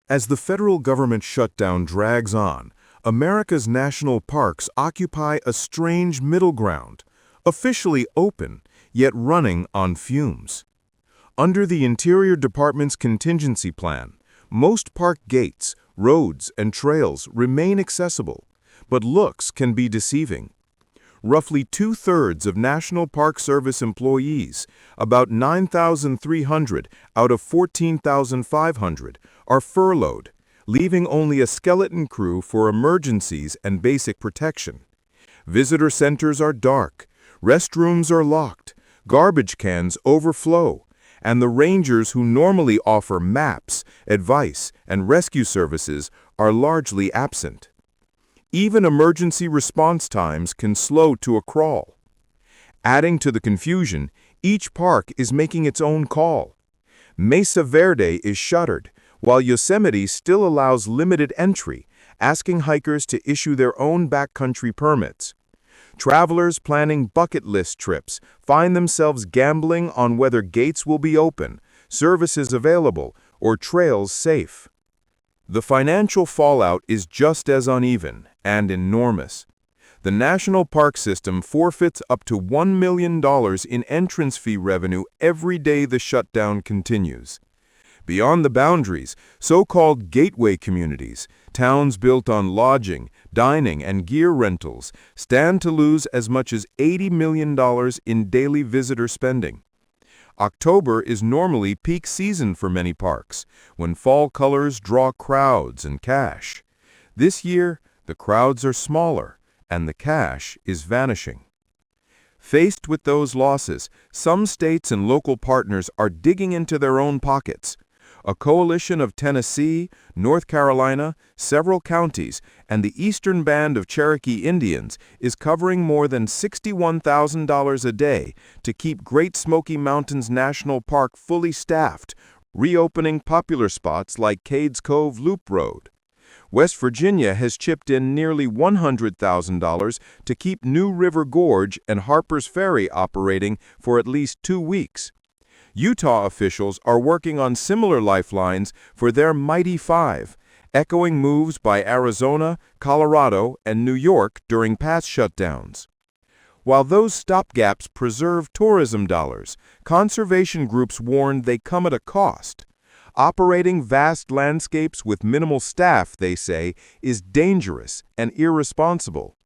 As the federal government shutdown drags on, America's national parks occupy a strange middle ground, officially open, yet running on fumes. Under the Interior Department's contingency plan, most park gates, roads, and trails remain accessible, but looks can be deceiving. Roughly two-thirds of National Park Service employees, about 9,300 out of 14,500, are furloughed, leaving only a skeleton crew for emergencies and basic protection. Visitor centers are dark, restrooms are locked, garbage cans overflow, and the rangers who normally offer maps, advice, and rescue services are largely absent. Even emergency response times can slow to a crawl. Adding to the confusion, each park is making its own call. Mesa Verde is shuttered, while Yosemite still allows limited entry, asking hikers to issue their own backcountry permits. Travelers planning bucket list trips find themselves gambling on whether gates will be open, services available, or trails safe. The financial fallout is just as uneven and enormous. The National Park System forfeits up to $1 million in entrance fee revenue every day the shutdown continues. Beyond the boundaries, so-called gateway communities, towns built on lodging, dining, and gear rentals, stand to lose as much as $80 million in daily visitor spending. October is normally peak season for many parks, when fall colors draw crowds and cash. This year, the crowds are smaller, and the cash is vanishing. Faced with those losses, some states and local partners are digging into their own pockets. A coalition of Tennessee, North Carolina, several counties, and the eastern band of Cherokee Indians is covering more than $61,000 a day to keep Great Smoky Mountains National Park fully staffed, reopening popular spots like Cades Cove Loop Road. West Virginia has chipped in nearly $100,000 to keep New River Gorge and Harper's Ferry operating for at least 2 weeks. Utah officials are working on similar lifelines for their Mighty Five, echoing moves by Arizona, Colorado, and New York during past shutdowns. While those stopgaps preserve tourism dollars, conservation groups warn they come at a cost. Operating vast landscapes with minimal staff, they say, is dangerous and irresponsible.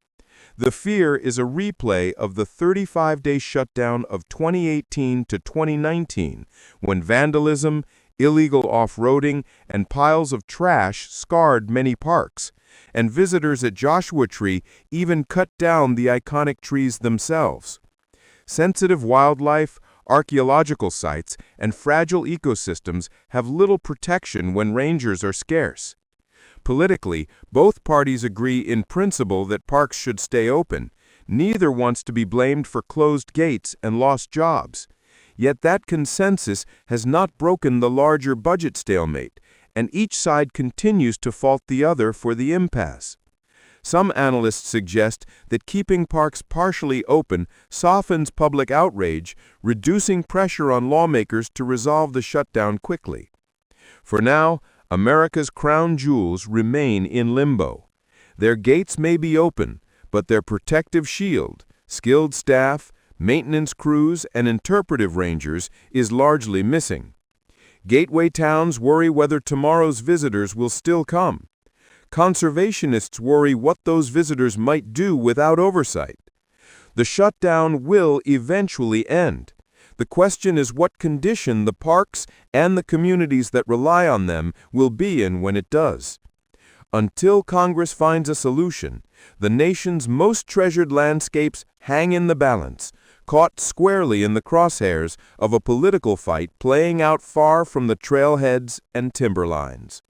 The fear is a replay of the 35-day shutdown of 2018 to 2019, when vandalism, illegal off-roading, and piles of trash scarred many parks, and visitors at Joshua Tree even cut down the iconic trees themselves. Sensitive wildlife, archaeological sites, and fragile ecosystems have little protection when rangers are scarce. Politically, both parties agree in principle that parks should stay open. Neither wants to be blamed for closed gates and lost jobs. Yet that consensus has not broken the larger budget stalemate, and each side continues to fault the other for the impasse. Some analysts suggest that keeping parks partially open softens public outrage, reducing pressure on lawmakers to resolve the shutdown quickly. For now, America's crown jewels remain in limbo. Their gates may be open, but their protective shield, skilled staff, maintenance crews, and interpretive rangers is largely missing. Gateway towns worry whether tomorrow's visitors will still come. Conservationists worry what those visitors might do without oversight. The shutdown will eventually end. The question is what condition the parks and the communities that rely on them will be in when it does. Until Congress finds a solution, the nation's most treasured landscapes hang in the balance, caught squarely in the crosshairs of a political fight playing out far from the trailheads and timberlines.